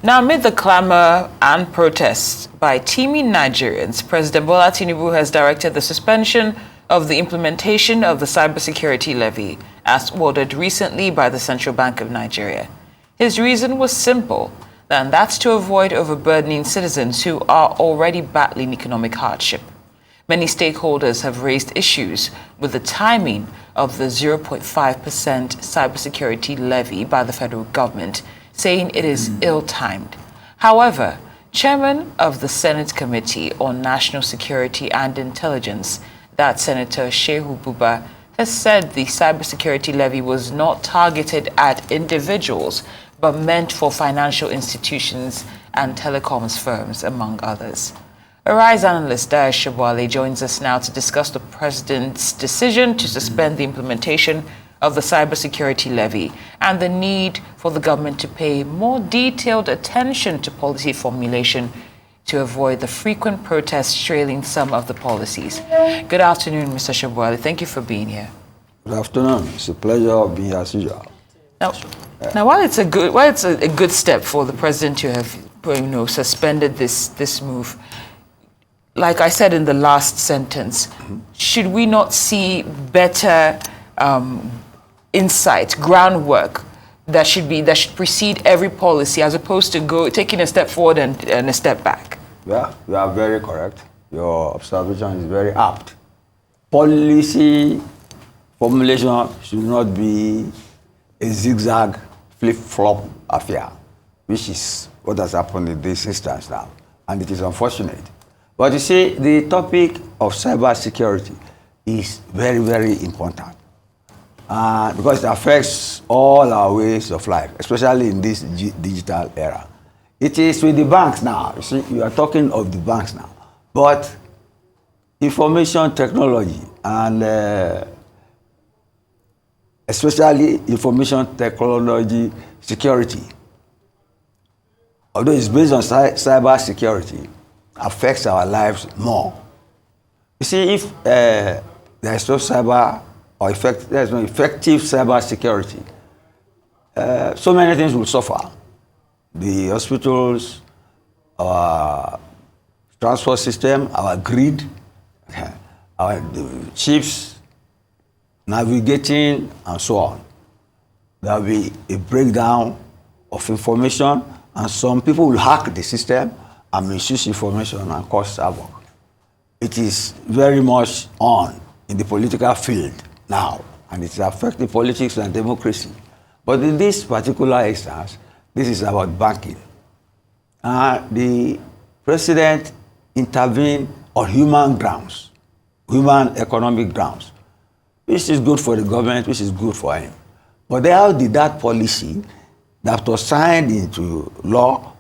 Now, amid the clamor and protests by teeming Nigerians, President Bola Tinubu has directed the suspension of the implementation of the Cybersecurity Levy, as ordered recently by the Central Bank of Nigeria. His reason was simple, and that's to avoid overburdening citizens who are already battling economic hardship. Many stakeholders have raised issues with the timing of the 0.5% cybersecurity levy by the federal government, saying it is ill-timed. However, Chairman of the Senate Committee on National Security and Intelligence, that Senator Shehu Buba, has said the cybersecurity levy was not targeted at individuals, but meant for financial institutions and telecoms firms, among others. Arise analyst Dayo Sobowale joins us now to discuss the president's decision to suspend the implementation of the cybersecurity levy and the need for the government to pay more detailed attention to policy formulation to avoid the frequent protests trailing some of the policies. Good afternoon, Mr. Sobowale. Thank you for being here. Good afternoon. It's a pleasure being here as usual. Now, while it's a good step for the president to have, suspended this move, like I said in the last sentence, should we not see better insight, groundwork that should precede every policy, as opposed to taking a step forward and a step back? Yeah, you are very correct. Your observation is very apt. Policy formulation should not be a zigzag, flip-flop affair, which is what has happened in this instance now, and it is unfortunate. But you see, the topic of cybersecurity is very, very important because it affects all our ways of life, especially in this digital era. It is with the banks now. You see, you are talking of the banks now. But information technology and especially information technology security, although it's based on cyber security, affects our lives more. You see, if there is no cyber or there is no effective cyber security, so many things will suffer. The hospitals, our transport system, our grid, the chips, navigating, and so on. There will be a breakdown of information, and some people will hack the system and misuse information and cause havoc. It is very much on in the political field now, and it's affecting politics and democracy. But in this particular instance, this is about banking. The president intervened on human grounds, human economic grounds, which is good for the government, which is good for him. But how did that policy that was signed into law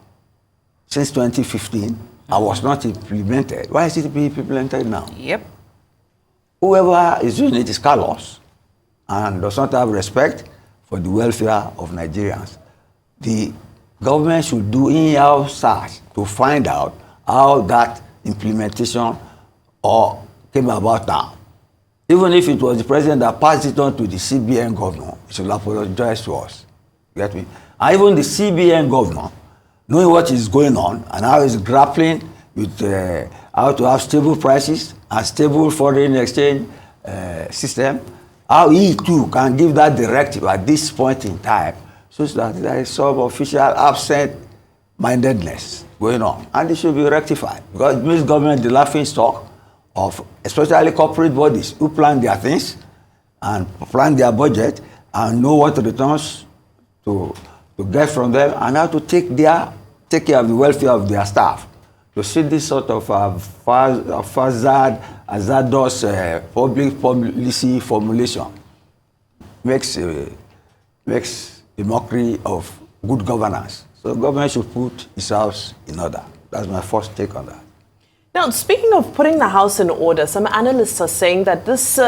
since 2015 and was not implemented, why is it being implemented now? Yep. Whoever is doing it is callous and does not have respect for the welfare of Nigerians. The government should do in-house search to find out how that implementation came about now. Even if it was the president that passed it on to the CBN governor, he should apologize to us. You get me? And even the CBN governor, knowing what is going on and how he's grappling with how to have stable prices and stable foreign exchange system, how he too can give that directive at this point in time, so that there is some official absent-mindedness going on. And it should be rectified, because it makes government the laughing stock of especially corporate bodies who plan their things and plan their budget and know what returns to get from them and how to take care of the welfare of their staff. To see this sort of hazardous public policy formulation makes a mockery of good governance. So the government should put its house in order. That's my first take on that. Now, speaking of putting the house in order, some analysts are saying that this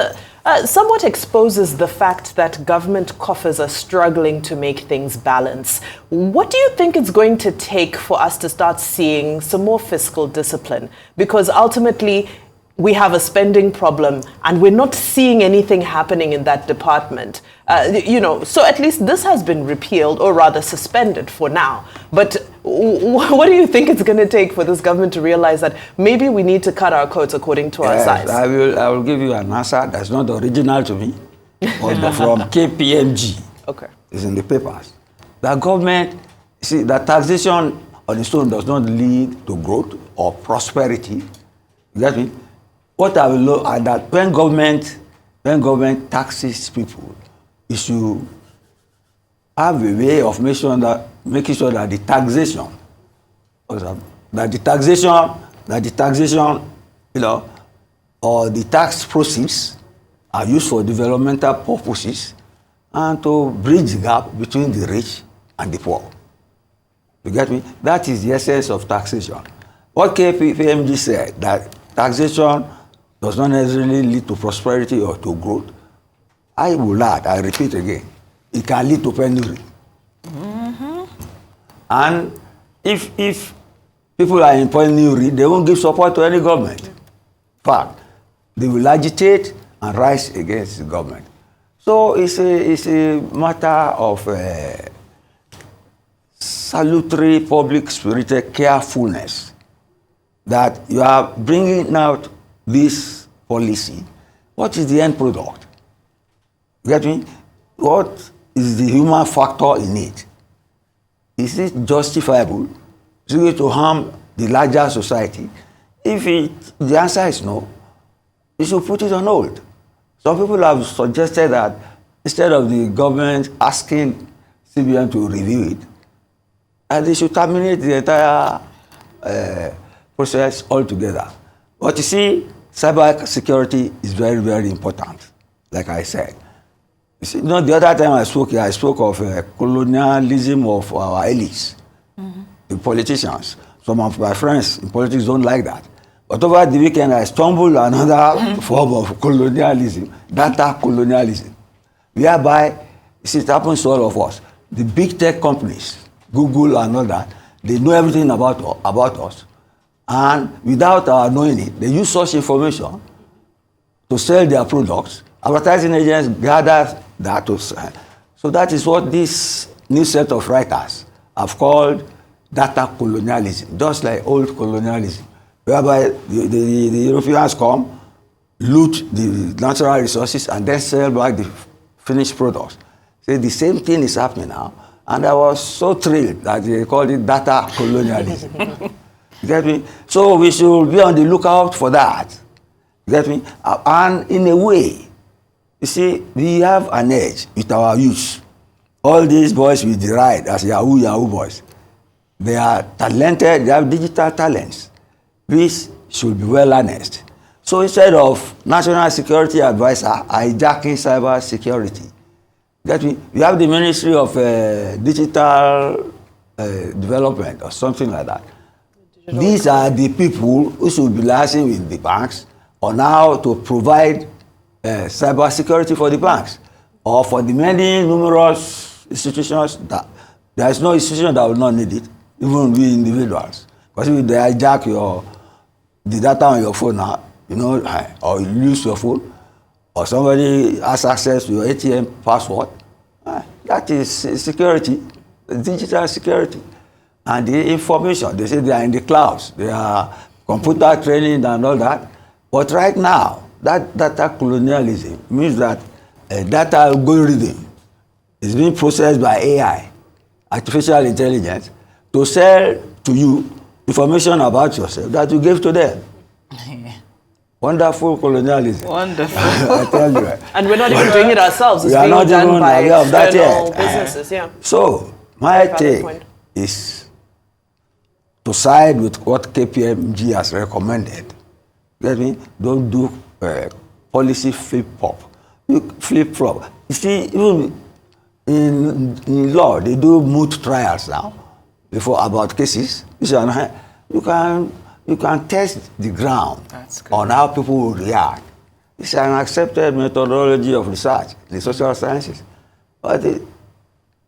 somewhat exposes the fact that government coffers are struggling to make things balance. What do you think it's going to take for us to start seeing some more fiscal discipline? Because ultimately, we have a spending problem and we're not seeing anything happening in that department. So at least this has been repealed, or rather suspended for now. But what do you think it's going to take for this government to realize that maybe we need to cut our coats according to our size? I will give you an answer that's not original to me, but from KPMG. Okay. It's in the papers. The government, see, the taxation on its own does not lead to growth or prosperity. You get me? What I will look at that when government taxes people, it should have a way of making sure that the taxation, you know, or the tax proceeds are used for developmental purposes and to bridge the gap between the rich and the poor. You get me? That is the essence of taxation. What KPMG said, that taxation does not necessarily lead to prosperity or to growth. I will add, I repeat again, it can lead to penury. Mm-hmm. And if people are in penury, they won't give support to any government. In fact, they will agitate and rise against the government. So it's a matter of salutary, public-spirited carefulness that you are bringing out this policy. What is the end product? You get me? What is the human factor in it? Is it justifiable? Is it going to harm the larger society? If the answer is no, you should put it on hold. Some people have suggested that instead of the government asking CBN to review it, they should terminate the entire process altogether. But you see, cybersecurity is very, very important, like I said. You see, the other time I spoke here, I spoke of colonialism of our elites, the politicians. Some of my friends in politics don't like that. But over the weekend, I stumbled on another form of colonialism, data colonialism, whereby, you see, it happens to all of us. The big tech companies, Google and all that, they know everything about us. And without our knowing it, they use such information to sell their products. Advertising agents gather that to sell. So that is what this new set of writers have called data colonialism, just like old colonialism, whereby the Europeans come, loot the natural resources, and then sell back the finished products. So the same thing is happening now. And I was so thrilled that they called it data colonialism. You get me? So we should be on the lookout for that. You get me? And in a way, you see, we have an edge with our youth. All these boys we deride as Yahoo boys. They are talented, they have digital talents, which should be well harnessed. So instead of National Security Advisor hijacking cyber security, get me? We have the Ministry of Digital Development or something like that. These are the people who should be liaising with the banks on how to provide cyber security for the banks or for the many numerous institutions that there is no institution that will not need it, even we individuals. Because if they hijack the data on your phone now, you know, or you lose your phone, or somebody has access to your ATM password, that is security, digital security. And the information, they say they are in the clouds, they are computer training and all that. But right now, that data colonialism means that data algorithm is being processed by AI, artificial intelligence, to sell to you information about yourself that you gave to them. Wonderful colonialism. Wonderful. I tell you. And we're not even doing it ourselves. It's We are being not done even by aware of that external yet. businesses, yeah. So, my Very valid take point. is to side with what KPMG has recommended. Get me? Don't do policy flip-flop. Flip-flop. You see, even in law, they do moot trials now before about cases. You can test the ground on how people will react. It's an accepted methodology of research, the social sciences. But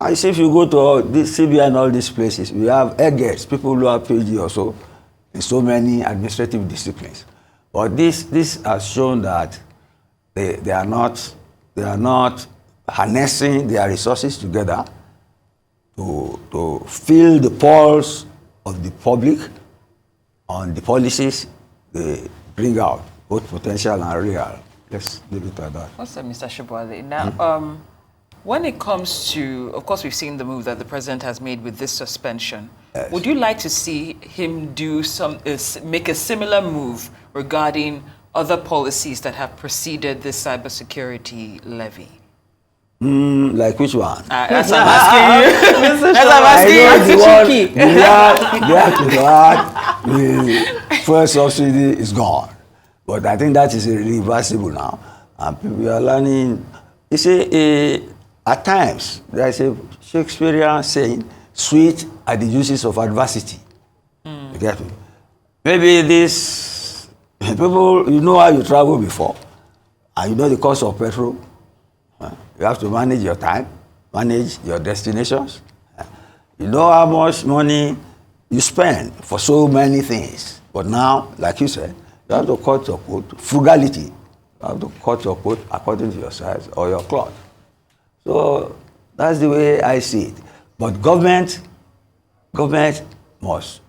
I see if you go to all this CBI and all these places, we have eggheads, people who have PhD or so, in so many administrative disciplines. But this has shown that they are not harnessing their resources together to feel the pulse of the public on the policies they bring out, both potential and real. Let's leave it at that. What's that, Mr. Sobowale? Now, when it comes to, of course, we've seen the move that the president has made with this suspension. Yes. Would you like to see him do make a similar move regarding other policies that have preceded this cybersecurity levy? Like which one? That's what I'm asking you. That's what I'm asking you. The fuel subsidy is gone. But I think that is irreversible now. And people are learning. You see, at times, there is a Shakespearean saying, sweet are the juices of adversity. You get me? Maybe this, people, you know how you travel before, and you know the cost of petrol. You have to manage your time, manage your destinations. You know how much money you spend for so many things. But now, like you said, you have to cut your coat, frugality. You have to cut your coat according to your size or your cloth. So that's the way I see it. But government must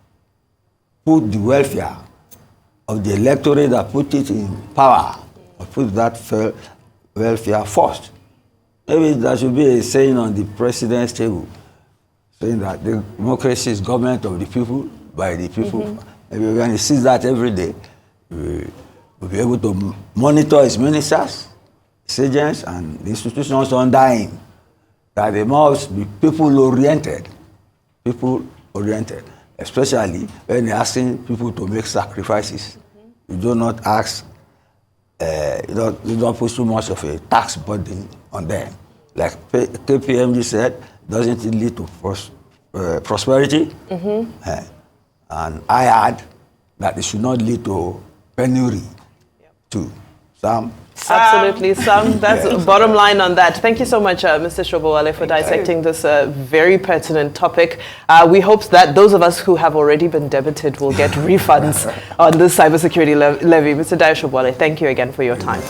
put the welfare of the electorate that put it in power, or put that welfare first. Maybe there should be a saying on the president's table, saying that the democracy is government of the people, by the people. Maybe when he sees that every day, we'll be able to monitor his ministers, his agents, and the institutions under him, that they must be people-oriented, especially when they're asking people to make sacrifices. You do not ask, you don't put too much of a tax burden on them. Like KPMG said, doesn't it lead to prosperity? And I add that it should not lead to penury too. Absolutely, Sam. That's the bottom line on that. Thank you so much, Mr. Sobowale, for dissecting this very pertinent topic. We hope that those of us who have already been debited will get refunds on this cybersecurity levy. Mr. Dayo Sobowale, thank you again for your time.